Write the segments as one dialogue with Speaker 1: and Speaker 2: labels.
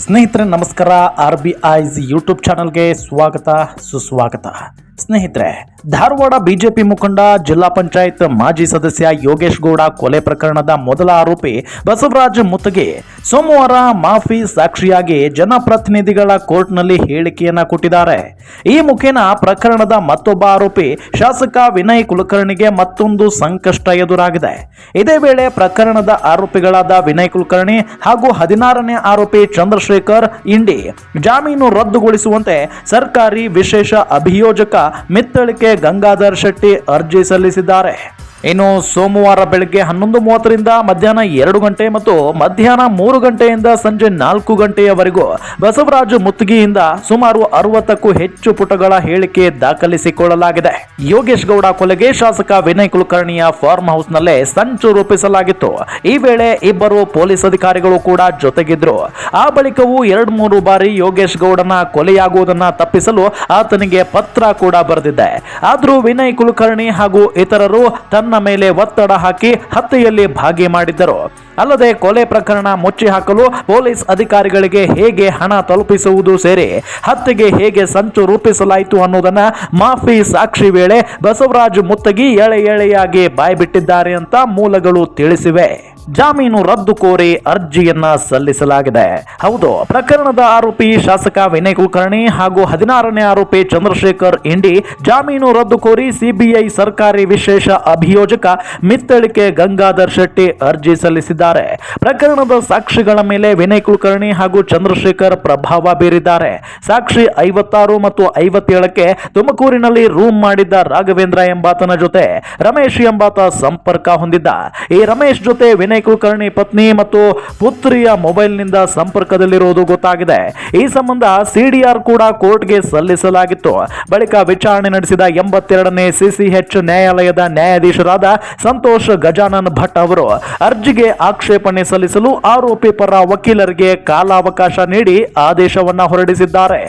Speaker 1: ಸ್ನೇಹಿತರೆ ನಮಸ್ಕಾರ. RBI's YouTube ಚಾನಲ್ಗೆ ಸ್ವಾಗತ ಸುಸ್ವಾಗತ. ಸ್ನೇಹಿತರೆ, ಧಾರವಾಡ ಬಿಜೆಪಿ ಮುಖಂಡ ಜಿಲ್ಲಾ ಪಂಚಾಯತ್ ಮಾಜಿ ಸದಸ್ಯ ಯೋಗೇಶ್ ಗೌಡ ಕೊಲೆ ಪ್ರಕರಣದ ಮೊದಲ ಆರೋಪಿ ಬಸವರಾಜ ಮುತ್ತಗಿ ಸೋಮವಾರ ಮಾಫಿ ಸಾಕ್ಷಿಯಾಗಿ ಜನಪ್ರತಿನಿಧಿಗಳ ಕೋರ್ಟ್ನಲ್ಲಿ ಹೇಳಿಕೆಯನ್ನ ಕೊಟ್ಟಿದ್ದಾರೆ. ಈ ಮುಖೇನ ಪ್ರಕರಣದ ಮತ್ತೊಬ್ಬ ಆರೋಪಿ ಶಾಸಕ ವಿನಯ್ ಕುಲಕರ್ಣಿಗೆ ಮತ್ತೊಂದು ಸಂಕಷ್ಟ ಎದುರಾಗಿದೆ. ಇದೇ ವೇಳೆ ಪ್ರಕರಣದ ಆರೋಪಿಗಳಾದ ವಿನಯ್ ಕುಲಕರ್ಣಿ ಹಾಗೂ 16ನೇ ಆರೋಪಿ ಚಂದ್ರಶೇಖರ್ ಇಂಡಿ ಜಾಮೀನು ರದ್ದುಗೊಳಿಸುವಂತೆ ಸರ್ಕಾರಿ ವಿಶೇಷ ಅಭಿಯೋಜಕ ಮಿತ್ತಳಿಕೆ ಗಂಗಾಧರ್ ಶೆಟ್ಟಿ ಅರ್ಜಿ ಸಲ್ಲಿಸಿದ್ದಾರೆ. ಇನ್ನು ಸೋಮವಾರ ಬೆಳಗ್ಗೆ 11:30ರಿಂದ ಮಧ್ಯಾಹ್ನ 2 ಗಂಟೆ ಮತ್ತು ಮಧ್ಯಾಹ್ನ 3 ಗಂಟೆಯಿಂದ ಸಂಜೆ 4 ಗಂಟೆಯವರೆಗೂ ಬಸವರಾಜ ಮುತ್ತಗಿಯಿಂದ ಸುಮಾರು 60ಕ್ಕೂ ಹೆಚ್ಚು ಪುಟಗಳ ಹೇಳಿಕೆ ದಾಖಲಿಸಿಕೊಳ್ಳಲಾಗಿದೆ. ಯೋಗೇಶ್ ಗೌಡ ಕೊಲೆಗೆ ಶಾಸಕ ವಿನಯ್ ಕುಲಕರ್ಣಿಯ ಫಾರ್ಮ್ ಹೌಸ್ ನಲ್ಲೇ ಸಂಚು ರೂಪಿಸಲಾಗಿತ್ತು. ಈ ವೇಳೆ ಇಬ್ಬರು ಪೊಲೀಸ್ ಅಧಿಕಾರಿಗಳು ಕೂಡ ಜೊತೆಗಿದ್ರು. ಆ ಬಳಿಕವೂ 2-3 ಬಾರಿ ಯೋಗೇಶ್ ಗೌಡನ ಕೊಲೆಯಾಗುವುದನ್ನ ತಪ್ಪಿಸಲು ಆತನಿಗೆ ಪತ್ರ ಕೂಡ ಬರೆದಿದೆ. ಆದರೂ ವಿನಯ್ ಕುಲಕರ್ಣಿ ಹಾಗೂ ಇತರರು ತನ್ನ ಮೇಲೆ ಒತ್ತಡ ಹಾಕಿ ಹತ್ಯೆಯಲ್ಲಿ ಭಾಗಿ ಮಾಡಿದ್ದರು. ಅಲ್ಲದೆ ಕೊಲೆ ಪ್ರಕರಣ ಮುಚ್ಚಿ ಹಾಕಲು ಪೊಲೀಸ್ ಅಧಿಕಾರಿಗಳಿಗೆ ಹೇಗೆ ಹಣ ತಲುಪಿಸುವುದು ಸೇರಿ ಹತ್ಯೆಗೆ ಹೇಗೆ ಸಂಚು ರೂಪಿಸಲಾಯಿತು ಅನ್ನೋದನ್ನ ಮಾಫಿ ಸಾಕ್ಷಿ ವೇಳೆ ಬಸವರಾಜ ಮುತ್ತಗಿ ಎಳೆಯಾಗಿ ಬಾಯ್ಬಿಟ್ಟಿದ್ದಾರೆ ಅಂತ ಮೂಲಗಳು ತಿಳಿಸಿವೆ. ಜಾಮೀನು ರದ್ದು ಕೋರಿ ಅರ್ಜಿಯನ್ನ ಸಲ್ಲಿಸಲಾಗಿದೆ. ಹೌದು, ಪ್ರಕರಣದ ಆರೋಪಿ ಶಾಸಕ ವಿನಯ್ ಕುಲಕರ್ಣಿ ಹಾಗೂ 16ನೇ ಆರೋಪಿ ಚಂದ್ರಶೇಖರ್ ಇಂಡಿ ಜಾಮೀನು ರದ್ದು ಕೋರಿ ಸಿಬಿಐ ಸರ್ಕಾರಿ ವಿಶೇಷ ಅಭಿಯೋಜಕ ಮಿತ್ತಳಿಕೆ ಗಂಗಾಧರ್ ಶೆಟ್ಟಿ ಅರ್ಜಿ ಸಲ್ಲಿಸಿದ್ದಾರೆ. ಪ್ರಕರಣದ ಸಾಕ್ಷಿಗಳ ಮೇಲೆ ವಿನಯ್ ಕುಲಕರ್ಣಿ ಹಾಗೂ ಚಂದ್ರಶೇಖರ್ ಪ್ರಭಾವ ಬೀರಿದ್ದಾರೆ. ಸಾಕ್ಷಿ 56 ಮತ್ತು 57ಕ್ಕೆ ತುಮಕೂರಿನಲ್ಲಿ ರೂಮ್ ಮಾಡಿದ್ದ ರಾಘವೇಂದ್ರ ಎಂಬಾತನ ಜೊತೆ ರಮೇಶ್ ಎಂಬಾತ ಸಂಪರ್ಕ ಹೊಂದಿದ್ದ. ಈ ರಮೇಶ್ ಜೊತೆ ವಿನಯ್ ಕುಲಕರ್ಣಿ ಪತ್ನಿ ಮತ್ತು ಪುತ್ರಿಯ ಮೊಬೈಲ್ನಿಂದ ಸಂಪರ್ಕದಲ್ಲಿರುವುದು ಗೊತ್ತಾಗಿದೆ. ಈ ಸಂಬಂಧ ಸಿಡಿಆರ್ ಕೂಡ ಕೋರ್ಟ್ಗೆ ಸಲ್ಲಿಸಲಾಗಿತ್ತು. ಬಳಿಕ ವಿಚಾರಣೆ ನಡೆಸಿದ 82ನೇ ಸಿಸಿಎಚ್ ನ್ಯಾಯಾಲಯದ ನ್ಯಾಯಾಧೀಶರಾದ ಸಂತೋಷ್ ಗಜಾನನ್ ಭಟ್ ಅವರು ಅರ್ಜಿಗೆ ಆಕ್ಷೇಪಣೆ ಸಲ್ಲಿಸಲು ಆರೋಪಿ ಪರ ವಕೀಲರಿಗೆ ಕಾಲಾವಕಾಶ ನೀಡಿ ಆದೇಶವನ್ನ ಹೊರಡಿಸಿದ್ದಾರೆ.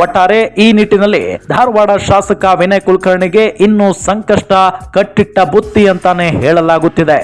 Speaker 1: ಒಟ್ಟಾರೆ ಈ ನಿಟ್ಟಿನಲ್ಲಿ ಧಾರವಾಡ ಶಾಸಕ ವಿನಯ್ ಕುಲಕರ್ಣಿಗೆ ಇನ್ನೂ ಸಂಕಷ್ಟ ಕಟ್ಟಿಟ್ಟ ಬುತ್ತಿ ಅಂತಾನೆ ಹೇಳಲಾಗುತ್ತಿದೆ.